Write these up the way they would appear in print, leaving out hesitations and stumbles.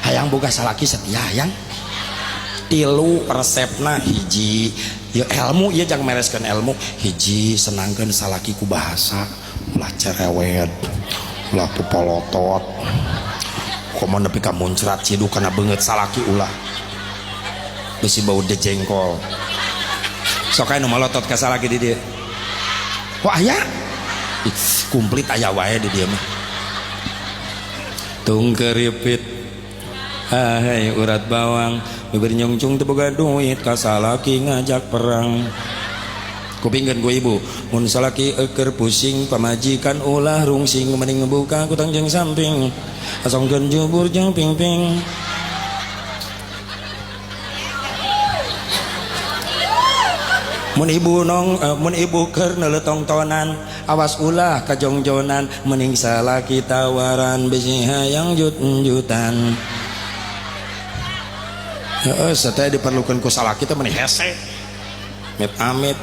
hayang boga salaki setia hayang tilu resepna hiji ya ilmu ieu jang mereskeun ilmu hiji senangkeun salaki ku bahasa ulah cerewet ulah pepolotot komo nepi ka muncrat ciduk kana beungeut salaki ulah bisi bau de jengkol sok aya nu malotot ka salaki di dieu wah aya kumplit aya wae di dieu mah tung keripit hai urat bawang bibir nyungcung teu boga duit ka salaki ngajak perang kupingkeun ku ibu mun salaki euker pusing pamajikan ulah rungsing mending ngebuka kutang jeung samping asongkeun jubur jeung pingping mun ibu keur neuleutongtonan awas ulah kajongjonan mending salaki tawaran bisi hayang jut-jutan heeh sataya diperlukeun ku salaki teh meni hese amit-amit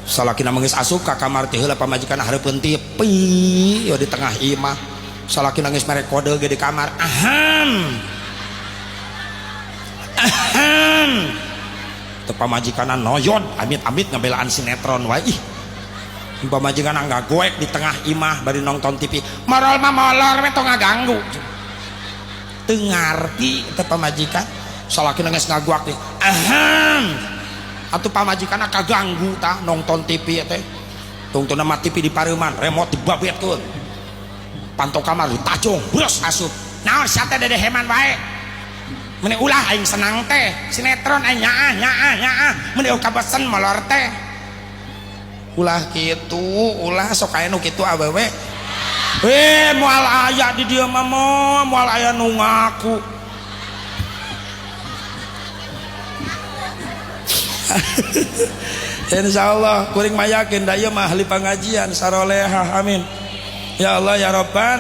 salaki na geus asup ka kamar teh heula pamajikan hareupeun tipi yo di tengah imah salaki nangis mere kode ge di kamar aham teu pamajikanan noyon amit-amit ngabelaan sinetron wae ih pamajikan angga goek di tengah imah bari nonton TV morol mah molor we tong ngaganggu teu ngarti teu pamajikan salaki nangis ngaguak teh aham atuh pamajikan kaganggu tah nonton TV teh tungtuna mah TV di pareuman remote dibabetkeun pantau kamar ditacung bros asup naon sia teh dedeheman wae meni ulah aing senang teh sinetron aing nyaah meni ka bosen molor teh ulah kitu ulah sok aya nu kitu awewe moal aya di dieu mah moal aya nu ngaku insyaallah kuring mah yakin da ieu mah ahli pangajian sarolehah amin ya Allah ya Rabban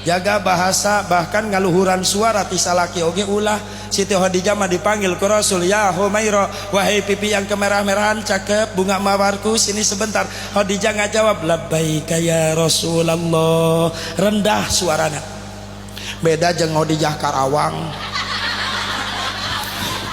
jaga bahasa bahkan ngaluhuran suara ti salaki oge ulah Siti Khadijah mah dipanggil ku Rasul ya Humaira wahai pipi yang kemerah-merahan cakep bunga mawarku sini sebentar Khadijah ngajawab labbaika ya Rasulullah rendah suarana beda jeung Khadijah Karawang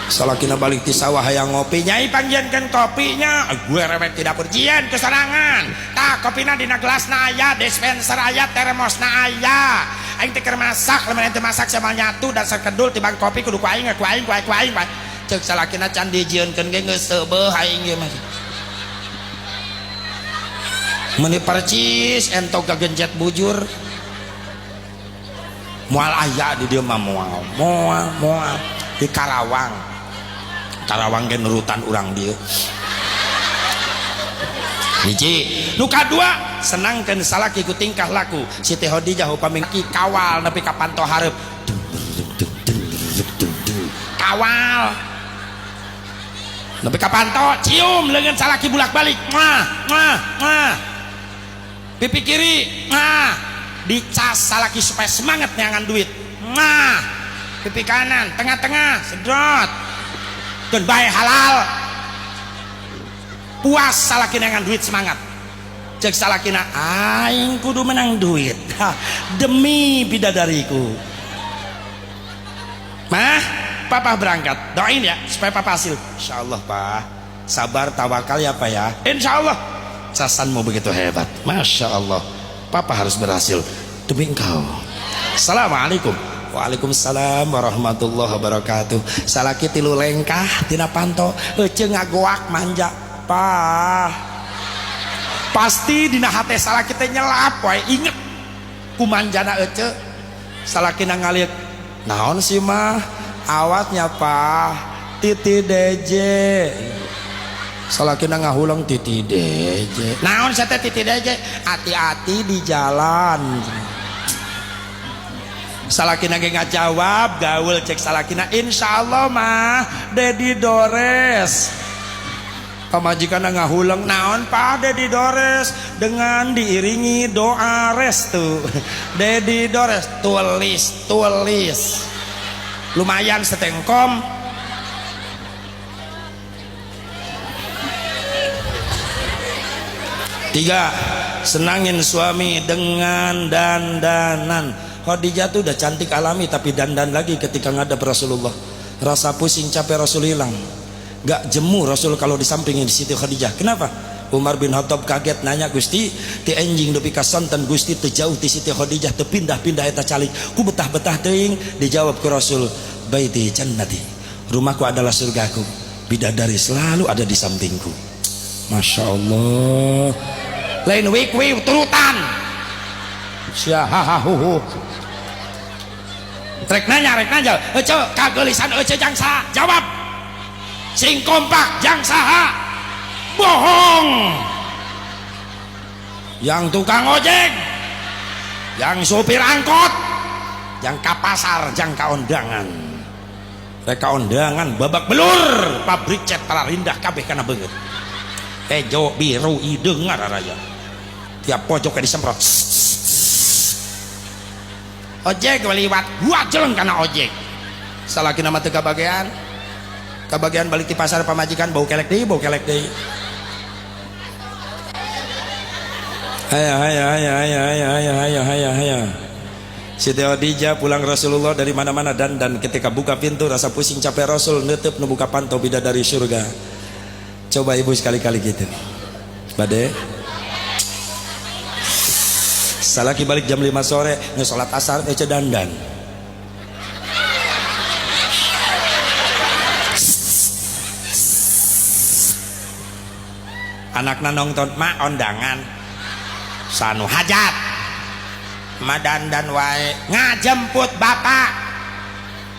salakina balik ti sawah hayang ngopi nyai panjenkeun kopinya gue rewek tidak perjian kesarangan tah kopina dina gelasna aya dispenser aya termosna aya aing teh keur masak lamun ente masak sama nyatu dan sakedul tibang kopi kudu ku aing ceuk salakina can dijieunkeun ge geus seubeuh aing ge mah meuni percis ento gagenjet bujur moal aya di dieu mah moal di Karawang ge nurutan urang dieu hiji nu kadua senangkeun salaki ku tingkah laku Siti Khadijah upami kawal nepi ka panto hareup kawal nepi ka panto cium leungeun salaki bulak-balik pipi kiri dicas salaki supaya semangat neangan duit pipi kanan tengah-tengah sedot keun bae halal puas salaki neangan duit semangat cek salakina aing kudu menang duit demi bidadariku mah papa berangkat doain ya supaya papa hasil insyaallah pak sabar tawakal ya pak ya insyaallah casanmu begitu hebat masya Allah papa harus berhasil demi engkau assalamualaikum waalaikumsalam warahmatullahi wabarakatuh salaki tilu lengkah tina panto ece ngagoak manja pah pasti dina hate salaki teh nyelap wae inget kumanjana ece salakina ngaliat naon sih mah awatnya pah titi DJ salakina ngahulang titi DJ naon sia teh titi DJ hati-hati di jalan salakina ge ngajawab gaul cek salakina insyaallah mah Dedi Dores pamajikan ngahulang naon pak Dedi Dores dengan diiringi doa restu Dedi Dores tulis lumayan setengkom tiga senangin suami dengan dandanan Khadijah tuh udah cantik alami tapi dandan lagi ketika ngadep Rasulullah. Rasa pusing capek Rasul hilang. Gak jemu Rasul kalau disampingin di Siti Khadijah. Kenapa? Umar bin Khattab kaget nanya, Gusti ti enjing dupi kasonten Gusti teu jauh ti Siti Khadijah teu pindah-pindah eta calik ku betah-betah teuing. Dijawab ke Rasul, baiti jannati, rumahku adalah surgaku, bidadari selalu ada di sampingku. Masya Allah. Lain wik-wik turutan syahahahuhu. Rek nanya ece kagelisan ece jangsa, jawab sing kompak jangsaha bohong. Yang tukang ojek, yang supir angkot, yang ka pasar, yang ka ondangan. Reka ondangan babak belur, pabrik cat Pararindah kabeh kana beungeut. Ejo biru idengar raya. Tiap pojok disemprot. Ojek liwat, gua jeleng kana ojek. Salaki nama teu kabagean. Kabagean balik di pasar pamajikan bau kelek deui, bau kelek deui. Haya. Siti Khadijah pulang Rasulullah dari mana-mana dan ketika buka pintu rasa pusing capek Rasul nutup nu buka pantau bidadari surga. Coba ibu sekali-kali gitu. Bade. Salaki balik jam 5 sore nge sholat asar ece dandan. Anakna nonton mak ondangan sanu hajat ma dandan wae ngajemput bapak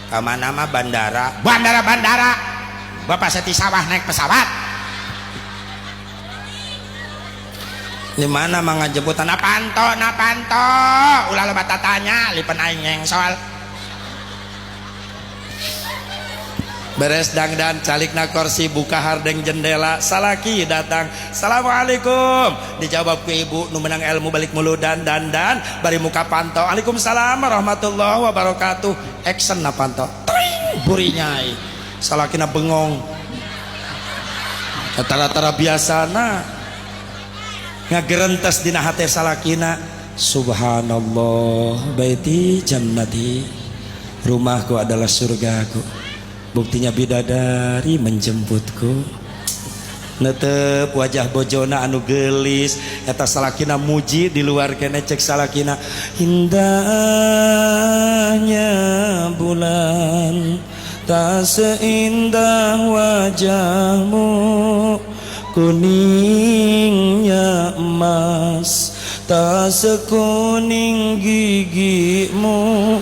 kemana mah bandara bapak seti sawah naik pesawat di mana mah ngajemputan na panto ulah lo bata tanya lipen aing nyengsol beres dangdan calikna kursi buka hardeng jendela salaki datang assalamualaikum dijawab ku ibu nu menang ilmu balik mulu dan bari muka panto waalaikumsalam warahmatullahi wabarakatuh action na panto tring burinyai salakina bengong tara-tara biasana ngagerentes dina hate salakina subhanallah baiti jannati rumahku adalah surgaku buktinya bidadari menjemputku netep wajah bojona anu gelis eta salakina muji di luar kene cek salakina indahnya bulan tak seindah wajahmu kuningnya emas tak sekuning gigimu